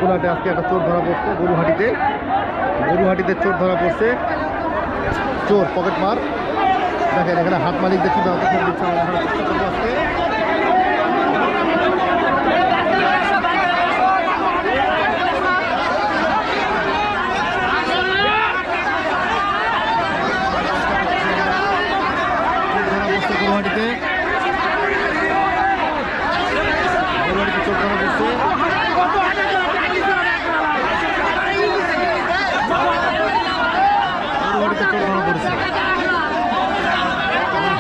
বকুলহাটে আজকে একটা চোর ধরা পড়ছে গরুহাটিতে চোর ধরা পড়ছে। চোর পকেট মার। দেখেন এখানে হাট মালিকদের কি ব্যবস্থা করে দিচ্ছে আমরা দেখানোর চেষ্টা করবো আজকে। গরুহাটিতে চোর ধরা পড়ছে।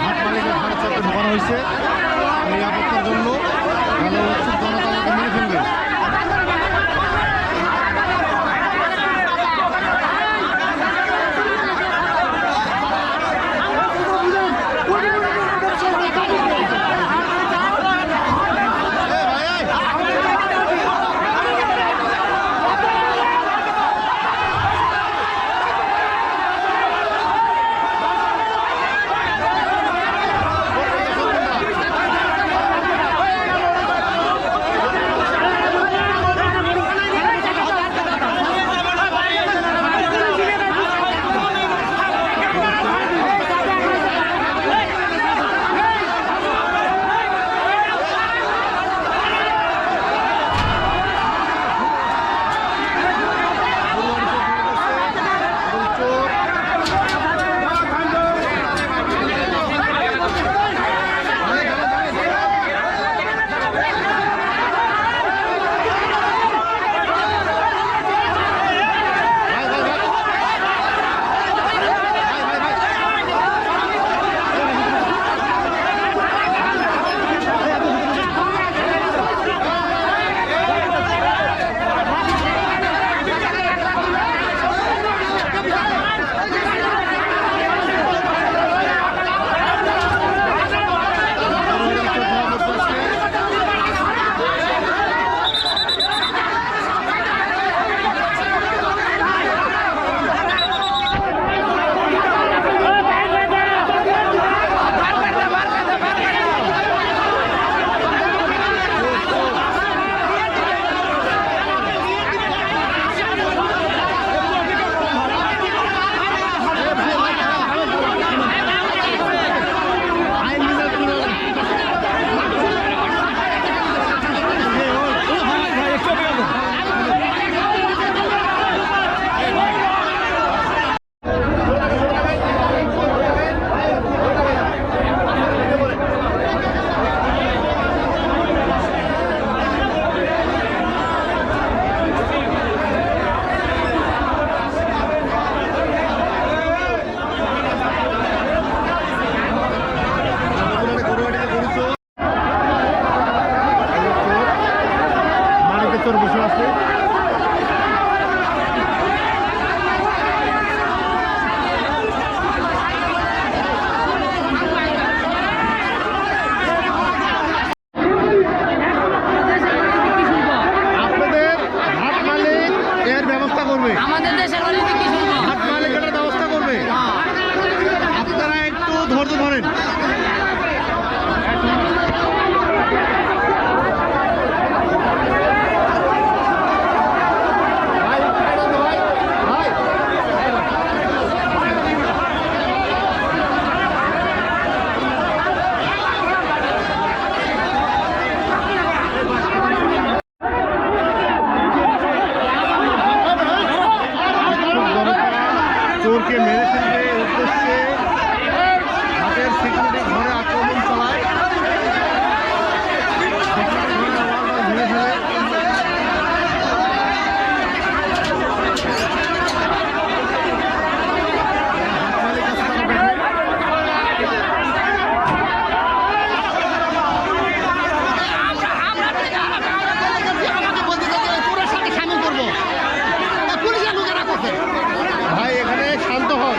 হাট মালিকের হাট চাপে ঢোকানো হয়েছে নিরাপত্তার জন্য। ভালো হচ্ছে জনতাকে মেরে ফেলবে। বসে আছে আপনাদের হাট মালিক এর ব্যবস্থা করবে। আমাদের দেশের হাট মালিক এর ব্যবস্থা করবে। আপনারা একটু ধৈর্য ধরেন। চোরকে মেরে ফেলবে উদ্দেশ্যে হাটের সিকিউরিটি ঘরে আক্রমণ চালায়। ঘিরে ফেলে ভাই এখানে শান্ত হন।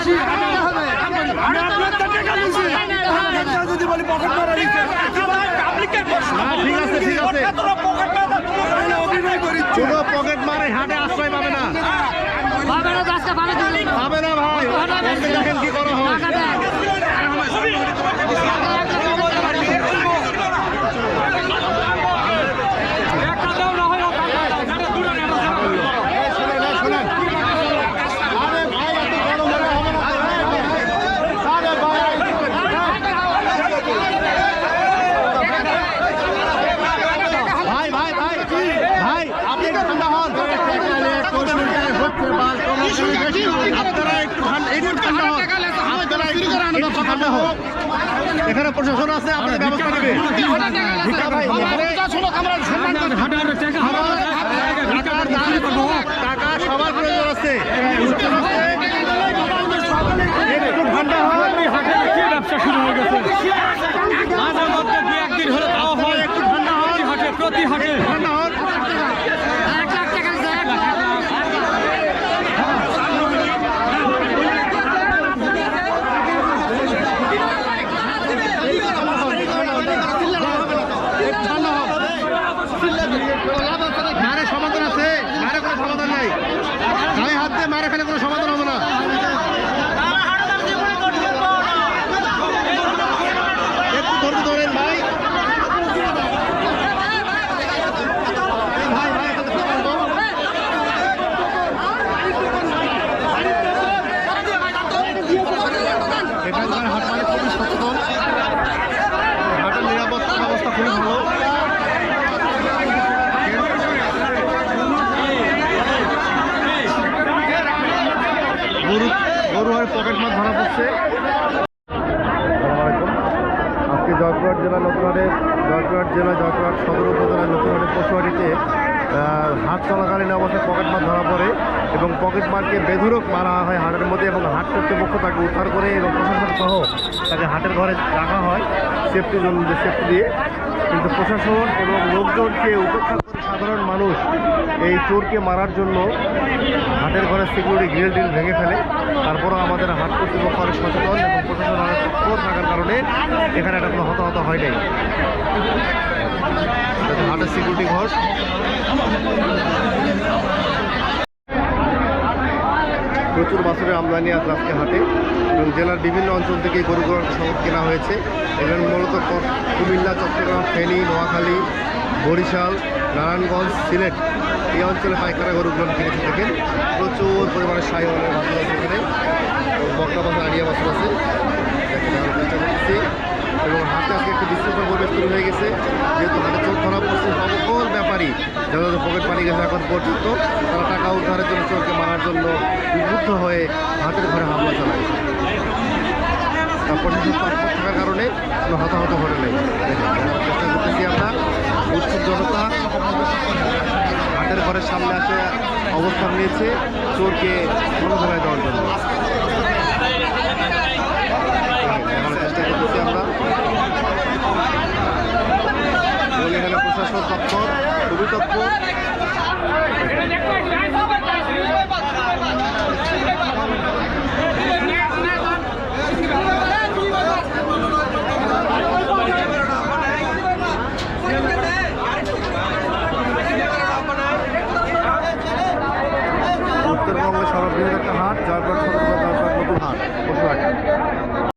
ঠিক আছে ঠিক আছে, কোনো পকেট মারে হাটে আশ্রয় পাবে না, পাবে না ভাই। দেখেন কি করা হয়। এখানে প্রশাসন আছে, আপনাদের ব্যবস্থা নেবে। টাকা সবার প্রয়োজন আছে, একটু ঠান্ডা হয়। ব্যবসা শুরু হয়ে গেছে, মাঝে মধ্যে দু একদিন হলে তাও হয়, একটু ঠান্ডা হয় হাটে, প্রতি হাটে ঠান্ডা হয়। মারে সমাধান আছে, মারে কোনো সমাধান নাই, গায়ে হাত দিয়ে মারে ফেলে কোনো সমাধান হবে না। একটু ধৈর্য ধরেন ভাই। এখানকার হাট মালিক খুবই সচেতন, হাটের নিরাপত্তা ব্যবস্থা খুবই ভালো। গরু আর পকেট মাছ ধরা পড়ছে। আজকে জয়পুরহাট জেলা নতুনহাটের জয়পুরহাট সদর উপজেলার নতুনহাটের পশুহাটিতে হাট চলাকালীন অবস্থায় পকেট মাছ ধরা পড়ে এবং পকেট মাছকে বেধুরক মারা হয় হাটের মধ্যে, এবং হাট কর্তৃপক্ষ তাকে উদ্ধার করে এবং প্রশাসন সহ তাকে হাটের ঘরে রাখা হয় সেফটি দিয়ে। কিন্তু প্রশাসন এবং লোকজনকে উপেক্ষা করে সাধারণ মানুষ এই চোরকে মারার জন্য হাটের ঘরের সিকিউরিটি গ্রিল টিল ভেঙে ফেলে। তারপরও আমাদের হাট কর্তৃপক্ষ অনেক সচেতন এবং প্রশাসন অনেক তৎপর থাকার কারণে এখানে একটা কোনো হতাহত হয় নাই। হাটের সিকিউরিটি ঘর প্রচুর বাছুরের আমদানি আছে আজকে হাটে, এবং জেলার বিভিন্ন অঞ্চল থেকে গরুগুলোর সংগ্রহ কেনা হয়েছে। এখানে মূলত কুমিল্লা, চট্টগ্রাম, ফেনী, নোয়াখালী, বরিশাল, নারায়ণগঞ্জ, সিলেট এই অঞ্চলে পাইকারা গরুগুলো কিনে থাকেন। প্রচুর পরিমাণে সাইওয়ালের বাছুর আছে এখানে, বকনা বাছুর, আড়িয়া বাছুর আছে। চেষ্টা করতেছি এবং হাতে আজকে একটু বিশৃঙ্খল পরিবেশ শুরু হয়ে গেছে, যেহেতু হাতে চোখ ধরা পড়ছে। সকল ব্যাপারী যারা পকেট পানি গেছে এখন পর্যন্ত, তারা টাকা উদ্ধারের জন্য চোরকে মারার জন্য উদ্বুদ্ধ হয়ে হাটের ঘরে হামলা চালায়। প্রশাসন তৎপর থাকার কারণে কোনো হতাহত ঘটে নেই। চেষ্টা করতেছি আমরা, উৎসুক জনতা হাটের ঘরের সামনে আসে অবস্থান নিয়েছে চোরকে মনোধরায় দেওয়ার জন্য।